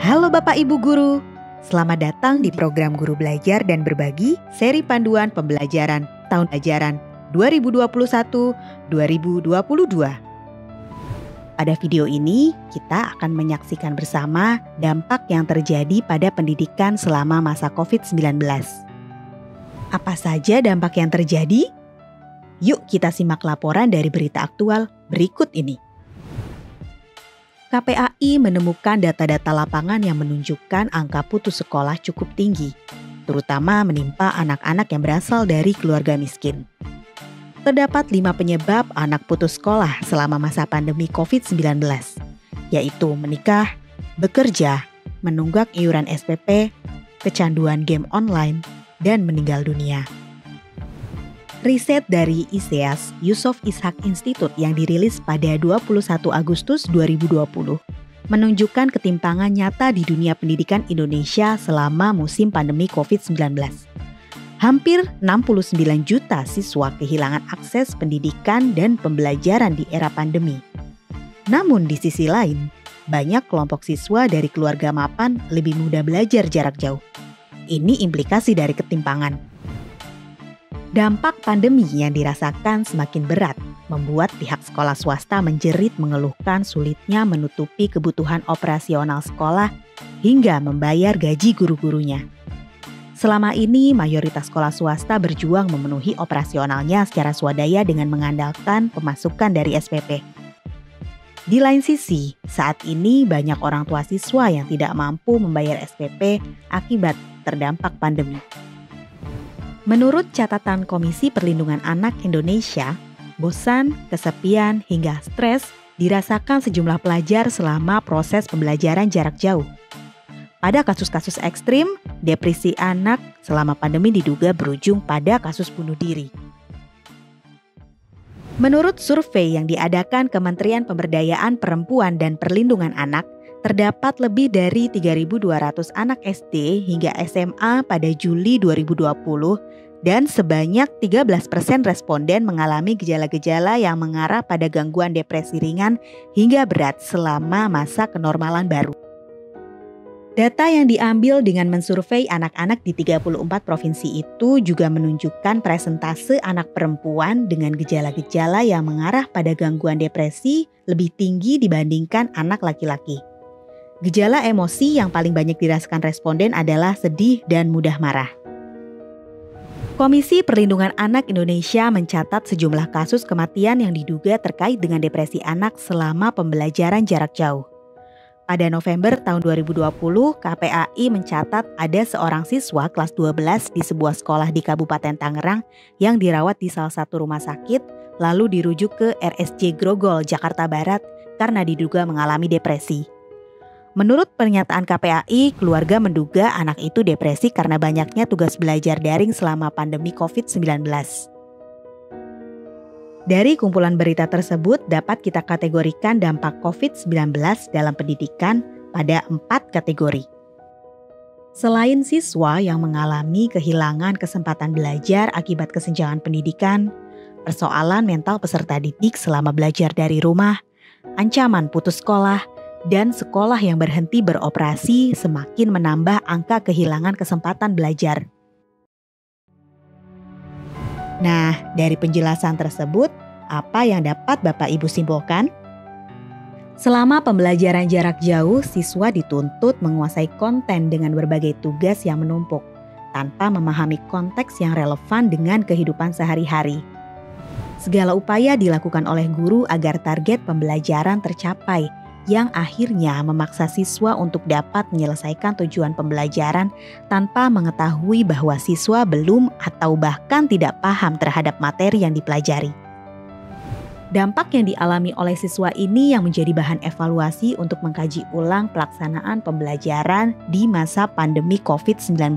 Halo Bapak Ibu Guru, selamat datang di program Guru Belajar dan Berbagi seri panduan pembelajaran tahun ajaran 2021-2022. Pada video ini, kita akan menyaksikan bersama dampak yang terjadi pada pendidikan selama masa COVID-19. Apa saja dampak yang terjadi? Yuk kita simak laporan dari berita aktual berikut ini. KPAI menemukan data-data lapangan yang menunjukkan angka putus sekolah cukup tinggi, terutama menimpa anak-anak yang berasal dari keluarga miskin. Terdapat 5 penyebab anak putus sekolah selama masa pandemi COVID-19, yaitu menikah, bekerja, menunggak iuran SPP, kecanduan game online, dan meninggal dunia. Riset dari ISEAS Yusof Ishak Institute yang dirilis pada 21 Agustus 2020 menunjukkan ketimpangan nyata di dunia pendidikan Indonesia selama musim pandemi COVID-19. Hampir 69 juta siswa kehilangan akses pendidikan dan pembelajaran di era pandemi. Namun di sisi lain, banyak kelompok siswa dari keluarga mapan lebih mudah belajar jarak jauh. Ini implikasi dari ketimpangan. Dampak pandemi yang dirasakan semakin berat membuat pihak sekolah swasta menjerit mengeluhkan sulitnya menutupi kebutuhan operasional sekolah hingga membayar gaji guru-gurunya. Selama ini, mayoritas sekolah swasta berjuang memenuhi operasionalnya secara swadaya dengan mengandalkan pemasukan dari SPP. Di lain sisi, saat ini banyak orang tua siswa yang tidak mampu membayar SPP akibat terdampak pandemi. Menurut catatan Komisi Perlindungan Anak Indonesia, bosan, kesepian, hingga stres dirasakan sejumlah pelajar selama proses pembelajaran jarak jauh. Pada kasus-kasus ekstrim, depresi anak selama pandemi diduga berujung pada kasus bunuh diri. Menurut survei yang diadakan Kementerian Pemberdayaan Perempuan dan Perlindungan Anak, terdapat lebih dari 3.200 anak SD hingga SMA pada Juli 2020 dan sebanyak 13% responden mengalami gejala-gejala yang mengarah pada gangguan depresi ringan hingga berat selama masa kenormalan baru. Data yang diambil dengan mensurvei anak-anak di 34 provinsi itu juga menunjukkan presentase anak perempuan dengan gejala-gejala yang mengarah pada gangguan depresi lebih tinggi dibandingkan anak laki-laki. Gejala emosi yang paling banyak dirasakan responden adalah sedih dan mudah marah. Komisi Perlindungan Anak Indonesia mencatat sejumlah kasus kematian yang diduga terkait dengan depresi anak selama pembelajaran jarak jauh. Pada November tahun 2020, KPAI mencatat ada seorang siswa kelas 12 di sebuah sekolah di Kabupaten Tangerang yang dirawat di salah satu rumah sakit lalu dirujuk ke RSJ Grogol, Jakarta Barat karena diduga mengalami depresi. Menurut pernyataan KPAI, keluarga menduga anak itu depresi karena banyaknya tugas belajar daring selama pandemi COVID-19. Dari kumpulan berita tersebut dapat kita kategorikan dampak COVID-19 dalam pendidikan pada 4 kategori. Selain siswa yang mengalami kehilangan kesempatan belajar akibat kesenjangan pendidikan, persoalan mental peserta didik selama belajar dari rumah, ancaman putus sekolah, dan sekolah yang berhenti beroperasi semakin menambah angka kehilangan kesempatan belajar. Nah, dari penjelasan tersebut, apa yang dapat Bapak Ibu simpulkan? Selama pembelajaran jarak jauh, siswa dituntut menguasai konten dengan berbagai tugas yang menumpuk, tanpa memahami konteks yang relevan dengan kehidupan sehari-hari. Segala upaya dilakukan oleh guru agar target pembelajaran tercapai, yang akhirnya memaksa siswa untuk dapat menyelesaikan tujuan pembelajaran tanpa mengetahui bahwa siswa belum atau bahkan tidak paham terhadap materi yang dipelajari. Dampak yang dialami oleh siswa ini yang menjadi bahan evaluasi untuk mengkaji ulang pelaksanaan pembelajaran di masa pandemi COVID-19.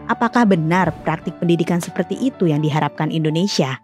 Apakah benar praktik pendidikan seperti itu yang diharapkan Indonesia?